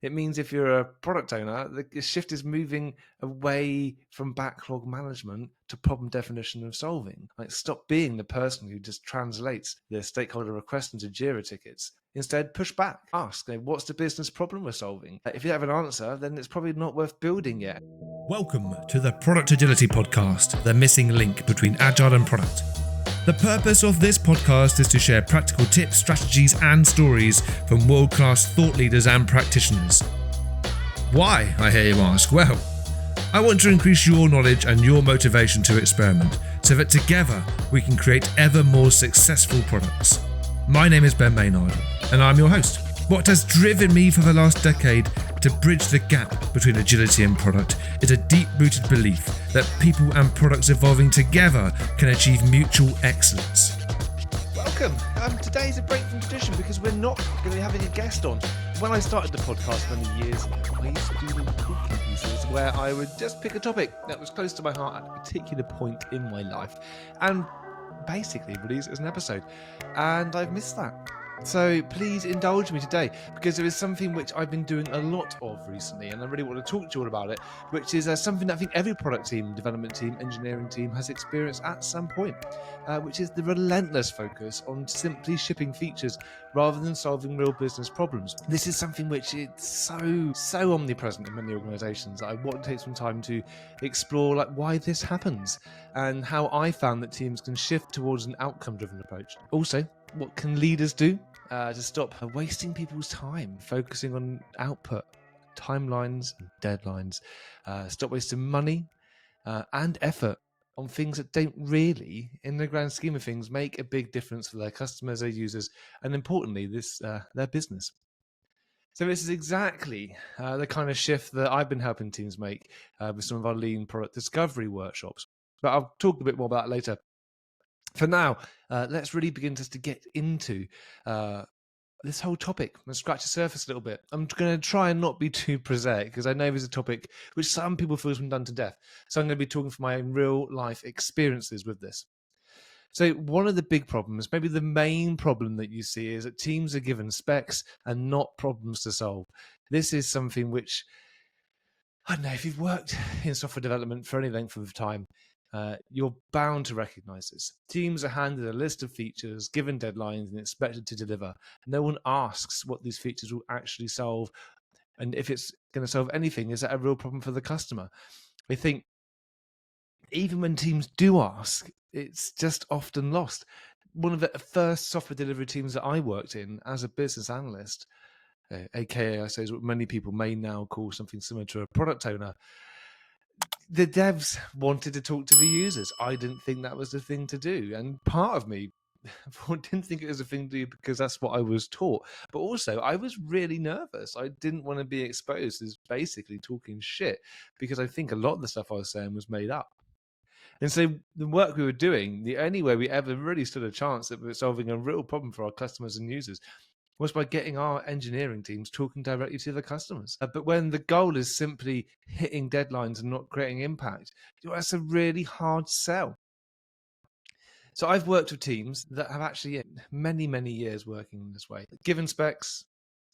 It means if you're a product owner, the shift is moving away from backlog management to problem definition and solving. Like, stop being the person who just translates the stakeholder request into Jira tickets. Instead, push back. Ask, what's the business problem we're solving? If you have an answer, then it's probably not worth building yet. Welcome to the Product Agility Podcast, the missing link between Agile and Product. The purpose of this podcast is to share practical tips, strategies, and stories from world-class thought leaders and practitioners. Why, I hear you ask? Well, I want to increase your knowledge and your motivation to experiment so that together we can create ever more successful products. My name is Ben Maynard, and I'm your host. What has driven me for the last decade to bridge the gap between agility and product is a deep-rooted belief that people and products evolving together can achieve mutual excellence. Welcome. Today's a break from tradition because we're not going to be having a guest on. When I started the podcast many years ago, I used to do little talking pieces where I would just pick a topic that was close to my heart at a particular point in my life and basically release it as an episode. And I've missed that. So please indulge me today because there is something which I've been doing a lot of recently and I really want to talk to you all about it, which is something that I think every product team, development team, engineering team has experienced at some point, which is the relentless focus on simply shipping features rather than solving real business problems. This is something which is so omnipresent in many organizations. I want to take some time to explore why this happens and how I found that teams can shift towards an outcome-driven approach. Also, what can leaders do to stop wasting people's time focusing on output, timelines, and deadlines, stop wasting money and effort on things that don't really, in the grand scheme of things, make a big difference for their customers, their users, and importantly, their business. So this is exactly the kind of shift that I've been helping teams make with some of our lean product discovery workshops. But I'll talk a bit more about that later. For now, let's really begin just to get into this whole topic and scratch the surface a little bit. I'm going to try and not be too prosaic because I know there's a topic which some people feel has been done to death. So I'm going to be talking from my own real life experiences with this. So one of the big problems, maybe the main problem that you see, is that teams are given specs and not problems to solve. This is something which, I don't know, if you've worked in software development for any length of time, you're bound to recognize this. Teams are handed a list of features, given deadlines, and expected to deliver. No one asks what these features will actually solve, and if it's going to solve anything, is that a real problem for the customer? I think even when teams do ask, it's just often lost. One of the first software delivery teams that I worked in as a business analyst, aka I suppose what many people may now call something similar to a product owner, the devs wanted to talk to the users. I didn't think that was the thing to do. And part of me didn't think it was a thing to do because that's what I was taught. But also, I was really nervous. I didn't want to be exposed as basically talking shit because I think a lot of the stuff I was saying was made up. And so the work we were doing, the only way we ever really stood a chance that we were solving a real problem for our customers and users was by getting our engineering teams talking directly to the customers. But when the goal is simply hitting deadlines and not creating impact, that's a really hard sell. So I've worked with teams that have actually many years working in this way. Given specs,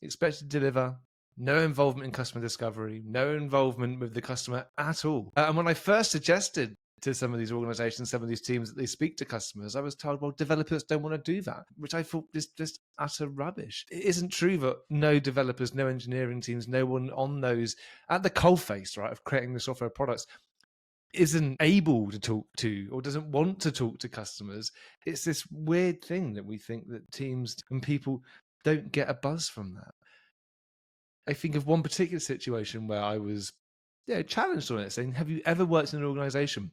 expected to deliver, no involvement in customer discovery, no involvement with the customer at all. And when I first suggested to some of these organizations, some of these teams that they speak to customers, I was told, well, developers don't want to do that, which I thought is just utter rubbish. It isn't true that no developers, no engineering teams, no one on those at the coalface, right, of creating the software products isn't able to talk to or doesn't want to talk to customers. It's this weird thing that we think that teams and people don't get a buzz from that. I think of one particular situation where I was challenged on it, saying, have you ever worked in an organization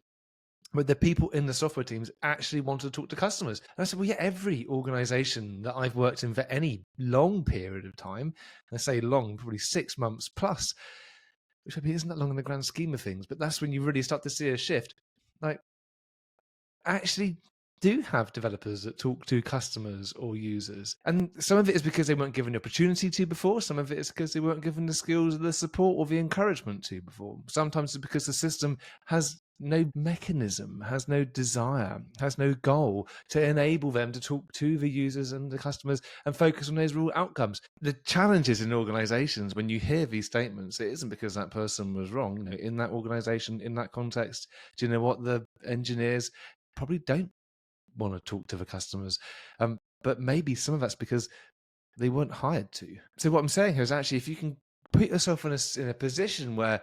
where the people in the software teams actually want to talk to customers? And I said, well, yeah, every organization that I've worked in for any long period of time, and I say long, probably 6 months plus, which maybe isn't that long in the grand scheme of things, but that's when you really start to see a shift. Actually do have developers that talk to customers or users. And some of it is because they weren't given the opportunity to before. Some of it is because they weren't given the skills, the support, or the encouragement to before. Sometimes it's because the system has no mechanism, has no desire, has no goal to enable them to talk to the users and the customers and focus on those real outcomes. The challenges in organizations, when you hear these statements, it isn't because that person was wrong. In that organization, in that context, do you know what? The engineers probably don't want to talk to the customers. But maybe some of that's because they weren't hired to. So what I'm saying here is actually, if you can put yourself in a position where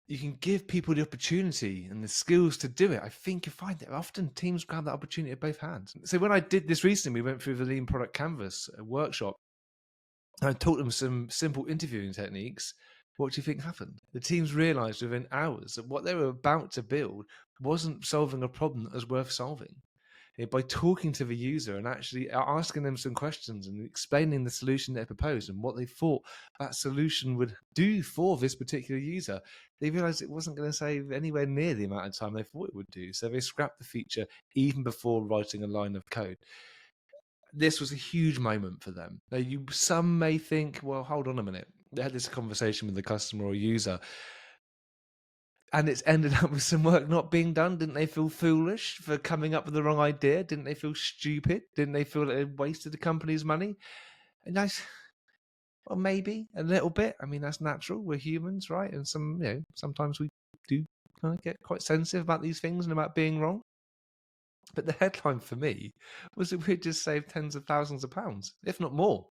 you can give people the opportunity and the skills to do it, I think you find that often teams grab that opportunity at both hands. So when I did this recently, we went through the Lean Product Canvas workshop. I taught them some simple interviewing techniques. What do you think happened? The teams realized within hours that what they were about to build wasn't solving a problem that was worth solving. By talking to the user and actually asking them some questions and explaining the solution they proposed and what they thought that solution would do for this particular user, they realized it wasn't going to save anywhere near the amount of time they thought it would do. So they scrapped the feature even before writing a line of code. This was a huge moment for them. Now, some may think, well, hold on a minute. They had this conversation with the customer or user, and it's ended up with some work not being done. Didn't they feel foolish for coming up with the wrong idea? Didn't they feel stupid? Didn't they feel that they wasted the company's money? And well, maybe a little bit. I mean, that's natural. We're humans, right? And sometimes we do kind of get quite sensitive about these things and about being wrong. But the headline for me was that we'd just saved tens of thousands of pounds, if not more.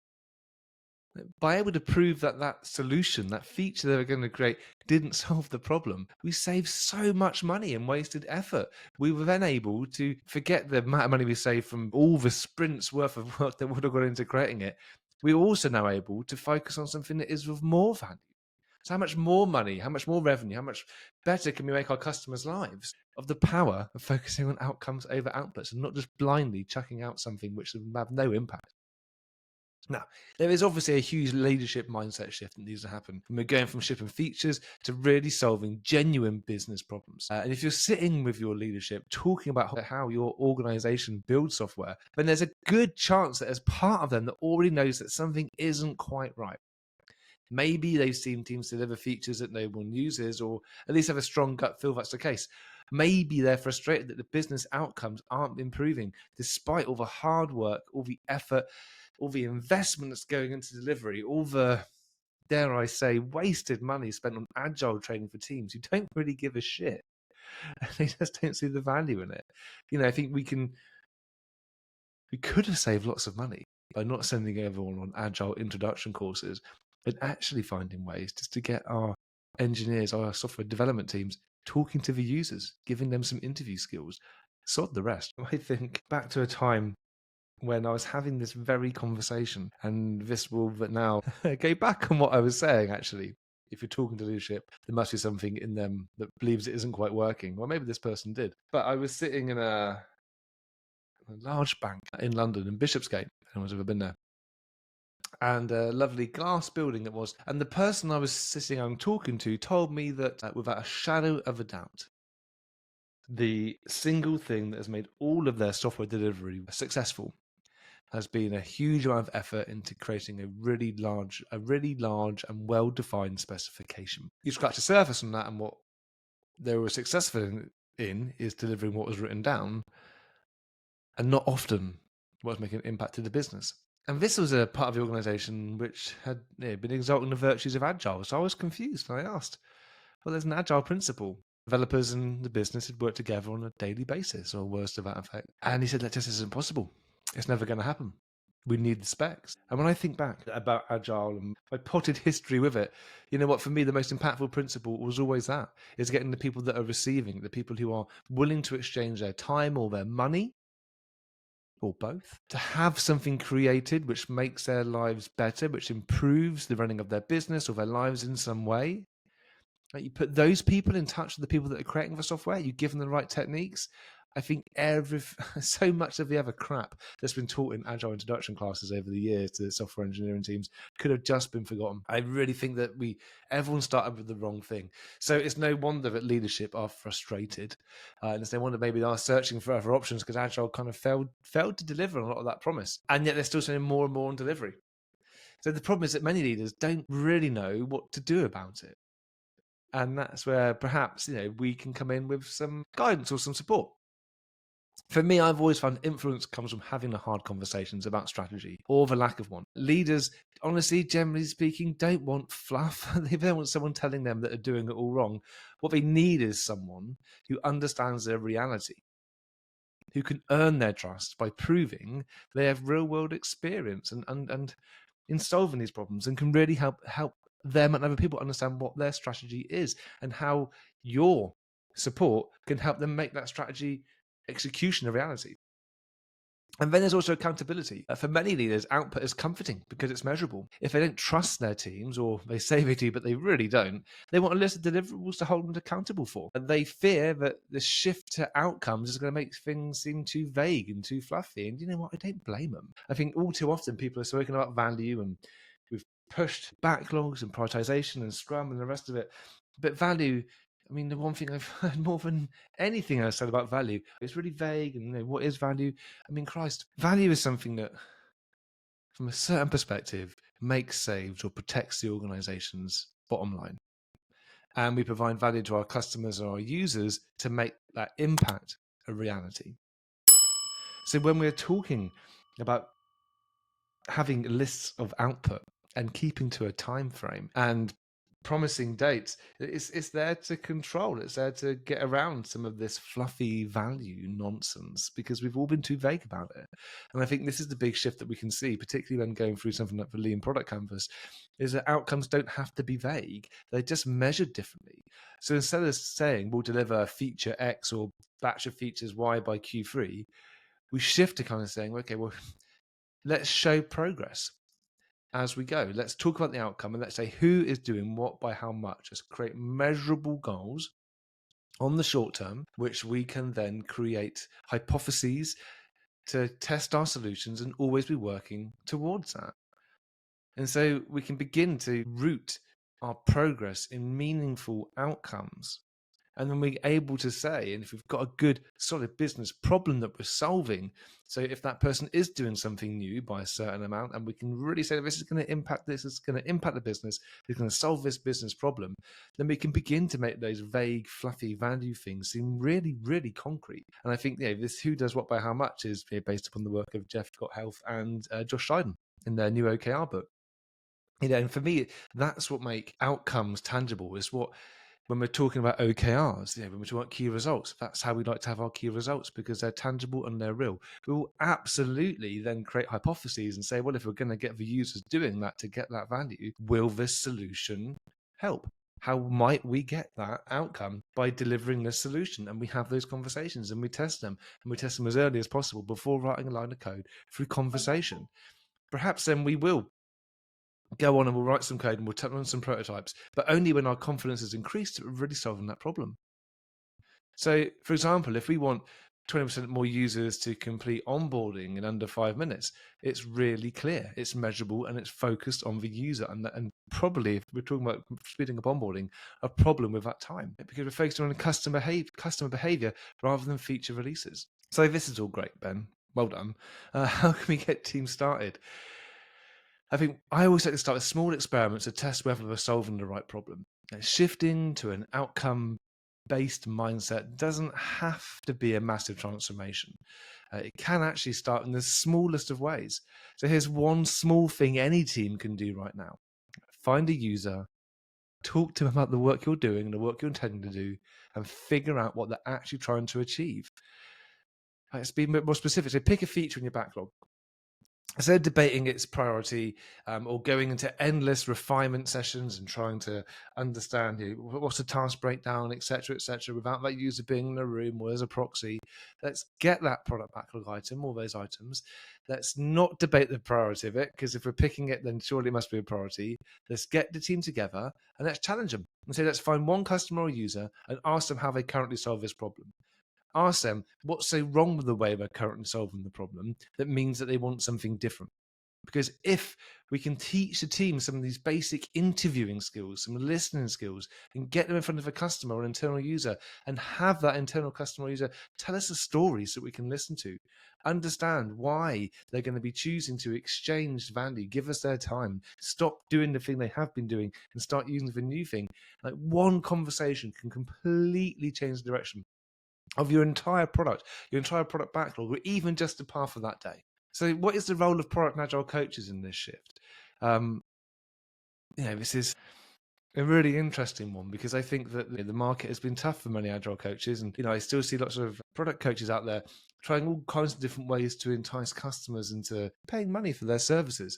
By able to prove that that solution, that feature they were going to create, didn't solve the problem, we saved so much money and wasted effort. We were then able to forget the amount of money we saved from all the sprints worth of work that would have gone into creating it. We're also now able to focus on something that is of more value. So how much more money, how much more revenue, how much better can we make our customers' lives? Of the power of focusing on outcomes over outputs and not just blindly chucking out something which will have no impact. Now, there is obviously a huge leadership mindset shift that needs to happen. And we're going from shipping features to really solving genuine business problems. And if you're sitting with your leadership talking about how your organization builds software, then there's a good chance that as part of them that already knows that something isn't quite right. Maybe they've seen teams deliver features that no one uses, or at least have a strong gut feel that's the case. Maybe they're frustrated that the business outcomes aren't improving despite all the hard work, all the effort, all the investment that's going into delivery, all the, dare I say, wasted money spent on agile training for teams who don't really give a shit. They just don't see the value in it. I think we could have saved lots of money by not sending everyone on agile introduction courses, but actually finding ways just to get our engineers, our software development teams talking to the users, giving them some interview skills. Sod the rest. I think back to a time when I was having this very conversation, and this will now go back on what I was saying, actually. If you're talking to leadership, there must be something in them that believes it isn't quite working. Well, maybe this person did. But I was sitting in a large bank in London, in Bishopsgate. Anyone's ever been there? And a lovely glass building it was. And the person I was sitting and talking to told me that without a shadow of a doubt, the single thing that has made all of their software delivery successful has been a huge amount of effort into creating a really large and well-defined specification. You scratch the surface on that, and what they were successful in is delivering what was written down, and not often what was making an impact to the business. And this was a part of the organization which had been exalting the virtues of Agile. So I was confused, and I asked, well, there's an Agile principle. Developers and the business had worked together on a daily basis, or worse to that effect. And he said, that just isn't possible. It's never going to happen. We need the specs. And when I think back about Agile and my potted history with it, you know what, for me, the most impactful principle was always that, is getting the people that are receiving, the people who are willing to exchange their time or their money, or both, to have something created which makes their lives better, which improves the running of their business or their lives in some way. Like, you put those people in touch with the people that are creating the software, you give them the right techniques. I think so much of the other crap that's been taught in Agile introduction classes over the years to the software engineering teams could have just been forgotten. I really think that everyone started with the wrong thing. So it's no wonder that leadership are frustrated. And it's no wonder maybe they are searching for other options, because Agile kind of failed to deliver on a lot of that promise. And yet they're still spending more and more on delivery. So the problem is that many leaders don't really know what to do about it. And that's where perhaps, we can come in with some guidance or some support. For me, I've always found influence comes from having the hard conversations about strategy or the lack of one. Leaders, honestly, generally speaking, don't want fluff. They don't want someone telling them that they're doing it all wrong. What they need is someone who understands their reality, who can earn their trust by proving they have real world experience and in solving these problems, and can really help them and other people understand what their strategy is and how your support can help them make that strategy execution a reality. And then there's also accountability. For many leaders, output is comforting because it's measurable. If they don't trust their teams, or they say they do, but they really don't, they want a list of deliverables to hold them accountable for. And they fear that the shift to outcomes is going to make things seem too vague and too fluffy. And you know what? I don't blame them. I think all too often people are speaking about value, and we've pushed backlogs and prioritization and Scrum and the rest of it. But value, I mean, the one thing I've heard more than anything I've said about value, it's really vague. And what is value? I mean, Christ, value is something that, from a certain perspective, makes, saves, or protects the organization's bottom line. And we provide value to our customers or our users to make that impact a reality. So when we're talking about having lists of output and keeping to a time frame and promising dates, it's there to control. It's there to get around some of this fluffy value nonsense, because we've all been too vague about it. And I think this is the big shift that we can see, particularly when going through something like the Lean Product Canvas, is that outcomes don't have to be vague. They're just measured differently. So instead of saying we'll deliver feature X or batch of features Y by Q3, we shift to kind of saying, okay, well, let's show progress as we go. Let's talk about the outcome, and let's say who is doing what by how much. Let's create measurable goals on the short term, which we can then create hypotheses to test our solutions and always be working towards that. And so we can begin to root our progress in meaningful outcomes. And then we're able to say, and if we've got a good, solid business problem that we're solving, so if that person is doing something new by a certain amount, and we can really say this is going to impact this, it's going to impact the business, it's going to solve this business problem, then we can begin to make those vague, fluffy value things seem really, really concrete. And I think this who does what by how much is based upon the work of Jeff Got Health and Josh Scheiden in their new OKR book. And for me, that's what make outcomes tangible, is what, when we're talking about OKRs, when we're talking about key results, that's how we like to have our key results, because they're tangible and they're real. We will absolutely then create hypotheses and say, well, if we're going to get the users doing that to get that value, will this solution help? How might we get that outcome by delivering this solution? And we have those conversations and we test them, and we test them as early as possible before writing a line of code through conversation. Perhaps then we will go on and we'll write some code and we'll run some prototypes, but only when our confidence is increased that we're really solving that problem. So, for example, if we want 20% more users to complete onboarding in under 5 minutes, it's really clear, it's measurable, and it's focused on the user. And probably, if we're talking about speeding up onboarding, a problem with that time, because we're focused on customer behavior rather than feature releases. So this is all great, Ben. Well done. How can we get teams started? I think I always like to start with small experiments to test whether we're solving the right problem. Shifting to an outcome-based mindset doesn't have to be a massive transformation. It can actually start in the smallest of ways. So here's one small thing any team can do right now. Find a user, talk to them about the work you're doing and the work you're intending to do, and figure out what they're actually trying to achieve. Let's be a bit more specific. So pick a feature in your backlog. Instead of debating its priority or going into endless refinement sessions and trying to understand what's the task breakdown, etc., without that user being in the room or as a proxy, let's get that product backlog item, all those items. Let's not debate the priority of it, because if we're picking it, then surely it must be a priority. Let's get the team together and let's challenge them and say, let's find one customer or user and ask them how they currently solve this problem. Ask them what's so wrong with the way they're currently solving the problem that means that they want something different. Because if we can teach the team some of these basic interviewing skills, some listening skills, and get them in front of a customer or an internal user, and have that internal customer or user tell us the stories that we can listen to, understand why they're going to be choosing to exchange value, give us their time, stop doing the thing they have been doing and start using the new thing. Like, one conversation can completely change the direction of your entire product backlog, or even just the path of that day. So what is the role of product and agile coaches in this shift? This is a really interesting one, because I think that the market has been tough for many agile coaches, and I still see lots of product coaches out there trying all kinds of different ways to entice customers into paying money for their services.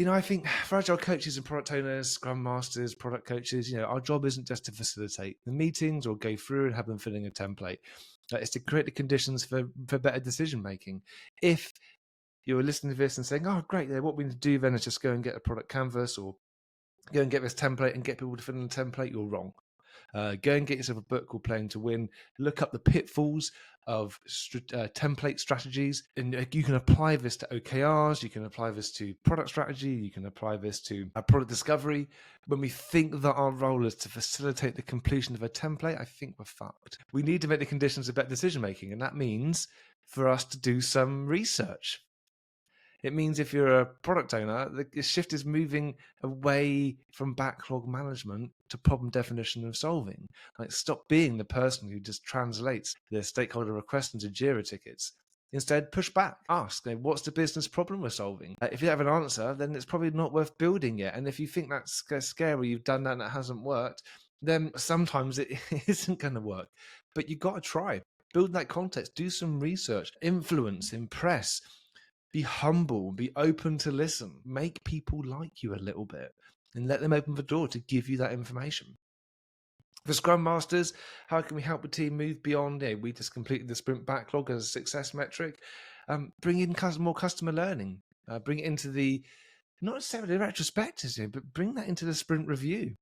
I think for agile coaches and product owners, scrum masters, product coaches, our job isn't just to facilitate the meetings or go through and have them filling a template. It's to create the conditions for better decision making. If you're listening to this and saying, oh, great, what we need to do then is just go and get a product canvas or go and get this template and get people to fill in the template, you're wrong. Go and get yourself a book called Playing to Win. Look up the pitfalls of template strategies, and you can apply this to OKRs, you can apply this to product strategy, you can apply this to product discovery. When we think that our role is to facilitate the completion of a template, I think we're fucked. We need to make the conditions of better decision making, and that means for us to do some research. It means if you're a product owner, the shift is moving away from backlog management to problem definition and solving. Like, stop being the person who just translates the stakeholder requests into Jira tickets. Instead, push back. Ask, what's the business problem we're solving? If you have an answer, then it's probably not worth building yet. And if you think that's scary, you've done that and it hasn't worked, then sometimes it isn't going to work. But you've got to try. Build that context. Do some research. Influence. Impress. Be humble, be open to listen, make people like you a little bit, and let them open the door to give you that information. For Scrum Masters, how can we help the team move beyond, we just completed the sprint backlog as a success metric? Bring in more customer learning, bring it into the, not necessarily retrospectives, but bring that into the sprint review.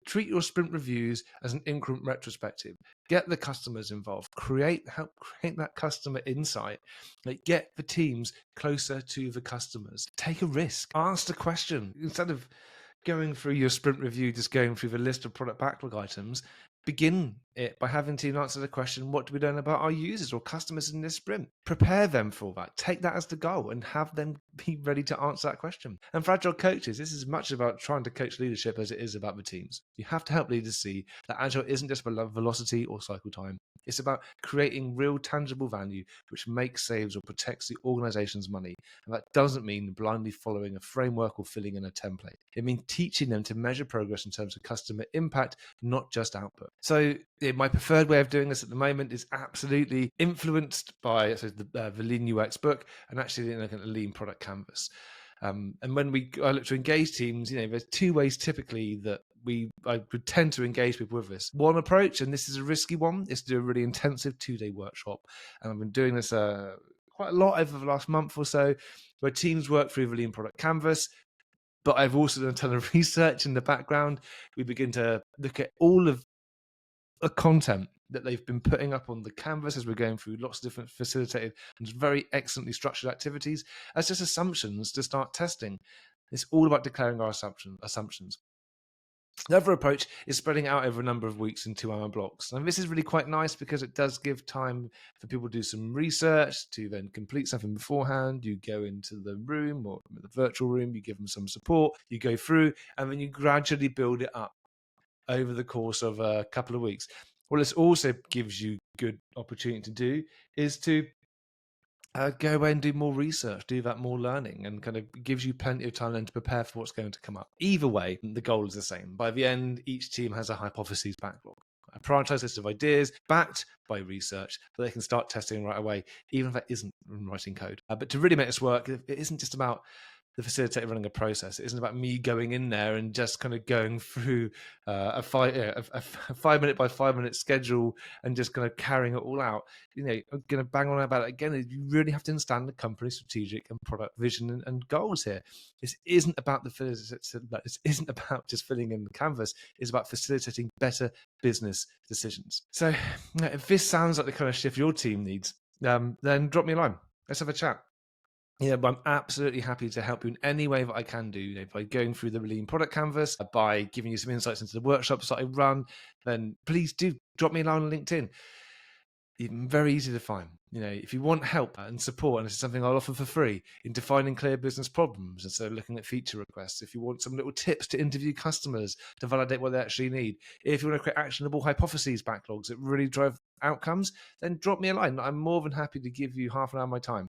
Treat your sprint reviews as an increment retrospective. Get the customers involved. Help create that customer insight. Get the teams closer to the customers. Take a risk. Ask the question. Instead of going through your sprint review, just going through the list of product backlog items, begin it by having team answer the question, what do we learn about our users or customers in this sprint? Prepare them for that. Take that as the goal and have them be ready to answer that question. And for agile coaches, this is as much about trying to coach leadership as it is about the teams. You have to help leaders see that agile isn't just about velocity or cycle time. It's about creating real tangible value, which makes, saves, or protects the organization's money. And that doesn't mean blindly following a framework or filling in a template. It means teaching them to measure progress in terms of customer impact, not just output. So my preferred way of doing this at the moment is absolutely influenced by the Lean UX book, and actually looking at the Lean Product Canvas. And when I look to engage teams, there's two ways typically that I would tend to engage people with this. One approach, and this is a risky one, is to do a really intensive 2-day workshop. And I've been doing this quite a lot over the last month or so, where teams work through the Lean Product Canvas. But I've also done a ton of research in the background. We begin to look at all of the content that they've been putting up on the canvas as we're going through lots of different facilitated and very excellently structured activities as just assumptions to start testing. It's all about declaring our assumptions. The other approach is spreading out over a number of weeks in 2-hour blocks. And this is really quite nice because it does give time for people to do some research, to then complete something beforehand. You go into the room or the virtual room, you give them some support, you go through, and then you gradually build it up over the course of a couple of weeks. What this also gives you good opportunity to do is to go away and do more research, do that more learning, and kind of gives you plenty of time then to prepare for what's going to come up. Either way, the goal is the same. By the end, each team has a hypotheses backlog, a prioritized list of ideas backed by research that they can start testing right away, even if that isn't writing code. But to really make this work, it isn't just about the facilitator running a process. It isn't about me going in there and just kind of going through a 5-minute by 5-minute schedule and just kind of carrying it all out. I'm going to bang on about it again. You really have to understand the company's strategic and product vision and goals here. This isn't about this isn't about just filling in the canvas. It's about facilitating better business decisions. So if this sounds like the kind of shift your team needs, then drop me a line. Let's have a chat. Yeah, but I'm absolutely happy to help you in any way that I can do. By going through the Lean product canvas, by giving you some insights into the workshops that I run, then please do drop me a line on LinkedIn. Very easy to find. If you want help and support, and this is something I'll offer for free, in defining clear business problems instead of looking at feature requests, if you want some little tips to interview customers to validate what they actually need, if you want to create actionable hypotheses backlogs that really drive outcomes, then drop me a line. I'm more than happy to give you half an hour of my time.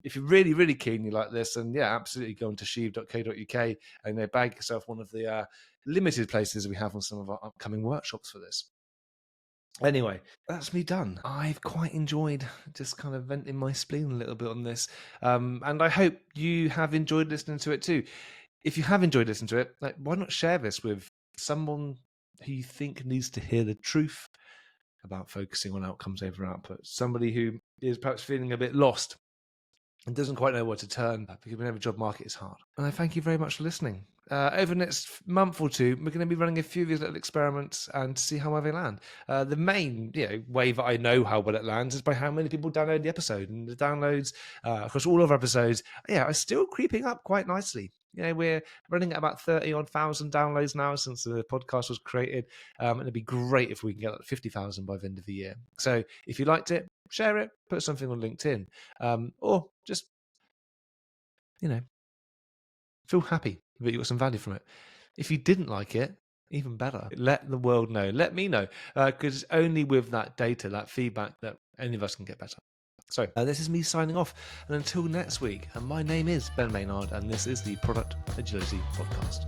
If you're really, really keen, you like this, then yeah, absolutely go on to sheave.co.uk and bag yourself one of the limited places we have on some of our upcoming workshops for this. Anyway, that's me done. I've quite enjoyed just kind of venting my spleen a little bit on this. And I hope you have enjoyed listening to it too. If you have enjoyed listening to it, why not share this with someone who you think needs to hear the truth about focusing on outcomes over output? Somebody who is perhaps feeling a bit lost and doesn't quite know where to turn because we know the job market is hard. And I thank you very much for listening. Over the next month or two, we're going to be running a few of these little experiments and see how well they land. The main way that I know how well it lands is by how many people download the episode. And the downloads across all of our episodes are still creeping up quite nicely. We're running at about 30,000 downloads now since the podcast was created. And it'd be great if we can get that 50,000 by the end of the year. So if you liked it, share it, put something on LinkedIn, or just, feel happy that you got some value from it. If you didn't like it, even better. Let the world know. Let me know, because it's only with that data, that feedback, that any of us can get better. So this is me signing off, and until next week, and my name is Ben Maynard, and this is the Product Agility Podcast.